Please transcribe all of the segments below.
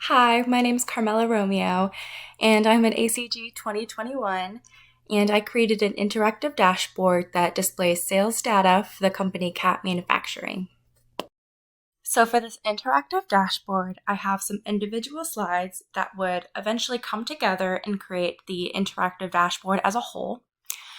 Hi, my name's Carmela Romeo, and I'm an ACG 2021, and I created an interactive dashboard that displays sales data for the company CAT Manufacturing. So for this interactive dashboard, I have some individual slides that would eventually come together and create the interactive dashboard as a whole.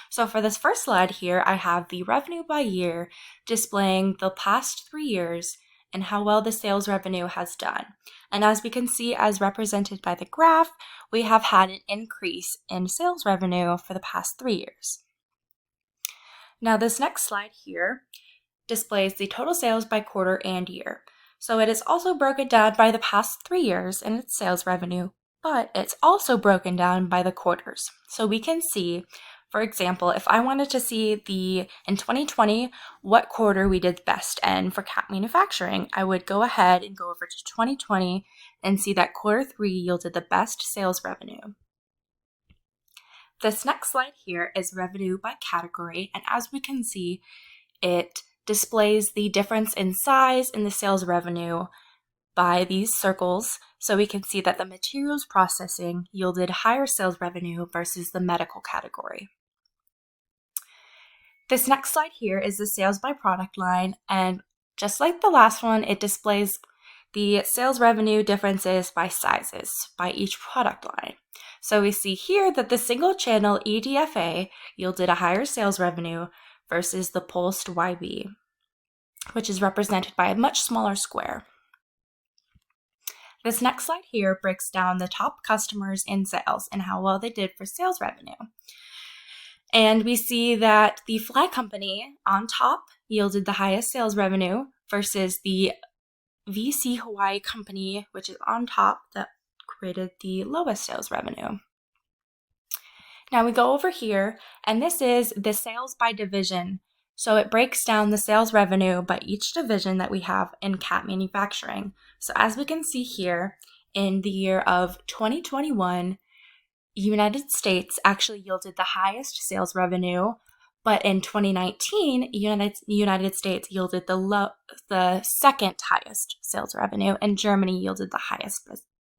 So for this first slide here, I have the revenue by year displaying the past 3 years and how well the sales revenue has done. And as we can see, as represented by the graph, we have had an increase in sales revenue for the past 3 years. Now this next slide here displays the total sales by quarter and year. So it is also broken down by the past 3 years in its sales revenue, but it's also broken down by the quarters. So we can see, for example, if I wanted to see in 2020, what quarter we did best in for CAT Manufacturing, I would go ahead and go over to 2020 and see that quarter 3 yielded the best sales revenue. This next slide here is revenue by category, and as we can see, it displays the difference in size in the sales revenue by these circles. So we can see that the materials processing yielded higher sales revenue versus the medical category. This next slide here is the sales by product line, and just like the last one, it displays the sales revenue differences by sizes by each product line. So we see here that the single channel EDFA yielded a higher sales revenue versus the pulsed YB, which is represented by a much smaller square. This next slide here breaks down the top customers in sales and how well they did for sales revenue. And we see that the Fly Company on top yielded the highest sales revenue versus the VC Hawaii Company, which is on top, that created the lowest sales revenue. Now we go over here, and this is the sales by division. So it breaks down the sales revenue by each division that we have in CAT Manufacturing. So as we can see here, in the year of 2021, United States actually yielded the highest sales revenue, but in 2019, United States yielded the second highest sales revenue, and Germany yielded the highest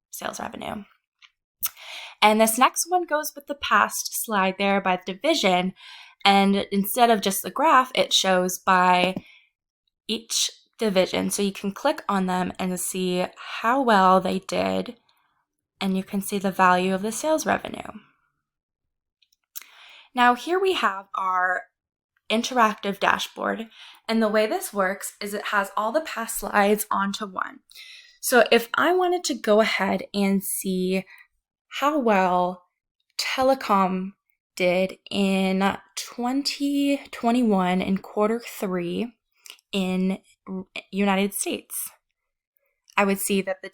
sales revenue. And this next one goes with the past slide there by division, and instead of just the graph, it shows by each division. So you can click on them and see how well they did, and you can see the value of the sales revenue. Now here we have our interactive dashboard, and the way this works is it has all the past slides onto one. So if I wanted to go ahead and see how well telecom did in 2021 in quarter 3 in United States, I would see that the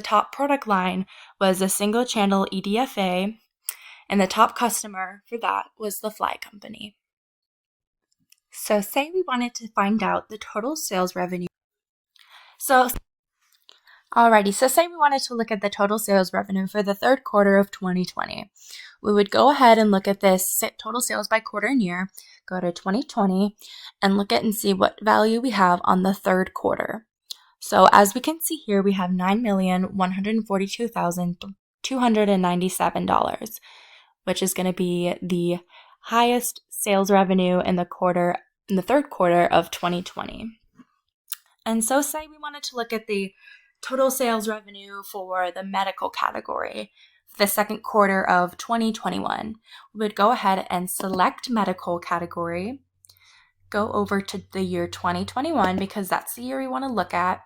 top product line was a single channel EDFA, and the top customer for that was the Fly Company. So say we wanted to find out the total sales revenue. So say we wanted to look at the total sales revenue for the third quarter of 2020. We would go ahead and look at this total sales by quarter and year, go to 2020, and look at and see what value we have on the third quarter. So as we can see here, we have $9,142,297, which is going to be the highest sales revenue in the third quarter of 2020. And so say we wanted to look at the total sales revenue for the medical category for the second quarter of 2021. We would go ahead and select medical category, go over to the year 2021 because that's the year we want to look at,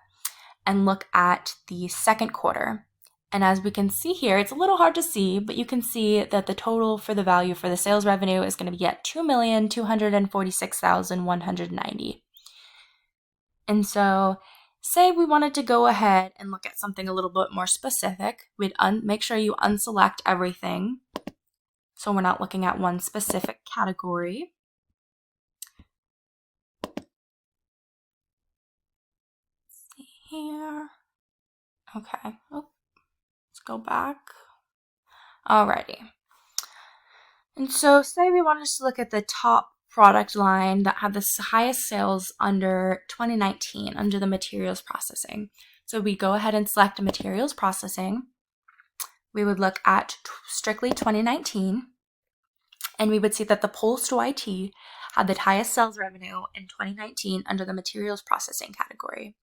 and look at the second quarter. And as we can see here, it's a little hard to see, but you can see that the total for the value for the sales revenue is going to be at $2,246,190. And so say we wanted to go ahead and look at something a little bit more specific, we'd make sure you unselect everything so we're not looking at one specific category. Let's see here. Okay. Let's go back. Alrighty. And so say we wanted to look at the top product line that had the highest sales under 2019 under the materials processing. So we go ahead and select materials processing. We would look at strictly 2019, and we would see that the Postal IT had the highest sales revenue in 2019 under the materials processing category.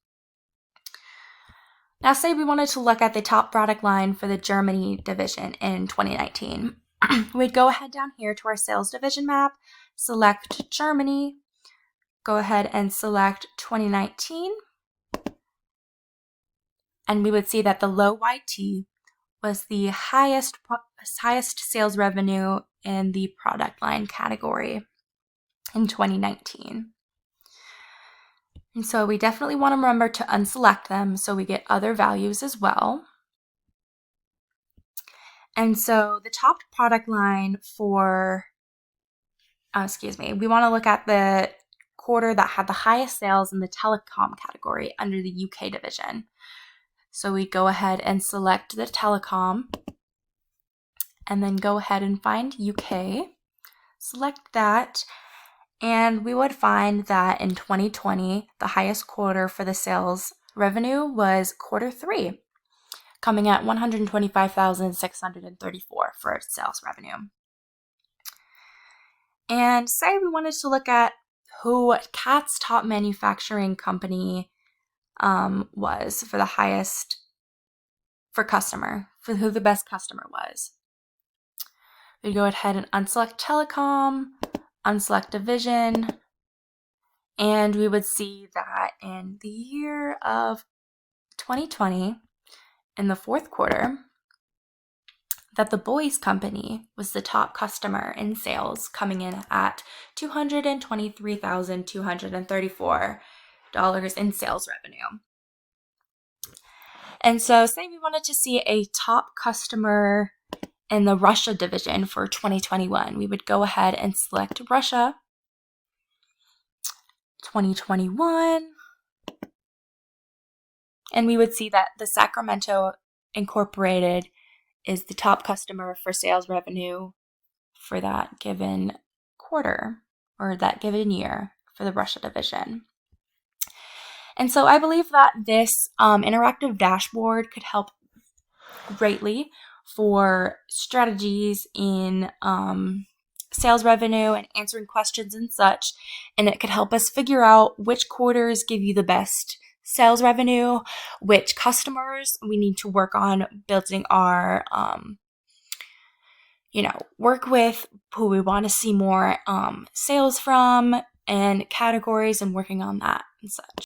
Now, say we wanted to look at the top product line for the Germany division in 2019. We'd go ahead down here to our sales division map, select Germany, go ahead and select 2019, and we would see that the low YT was the highest sales revenue in the product line category in 2019. And so we definitely want to remember to unselect them so we get other values as well. And so the top product line for, we want to look at the quarter that had the highest sales in the telecom category under the UK division. So we go ahead and select the telecom and then go ahead and find UK, select that, and we would find that in 2020, the highest quarter for the sales revenue was quarter 3, coming at $125,634 for sales revenue. And say we wanted to look at who CAT's top manufacturing company was for the highest for who the best customer was. We'd go ahead and unselect telecom, unselect division, and we would see that in the year of 2020, in the fourth quarter, that the Boys Company was the top customer in sales, coming in at $223,234 in sales revenue. And so say we wanted to see a top customer in the Russia division for 2021, we would go ahead and select Russia, 2021, and we would see that the Sacramento Incorporated is the top customer for sales revenue for that given quarter or that given year for the Russia division. And so I believe that this interactive dashboard could help greatly for strategies in sales revenue and answering questions and such. And it could help us figure out which quarters give you the best sales revenue, which customers we need to work on building our, work with, who we want to see more sales from, and categories, and working on that and such.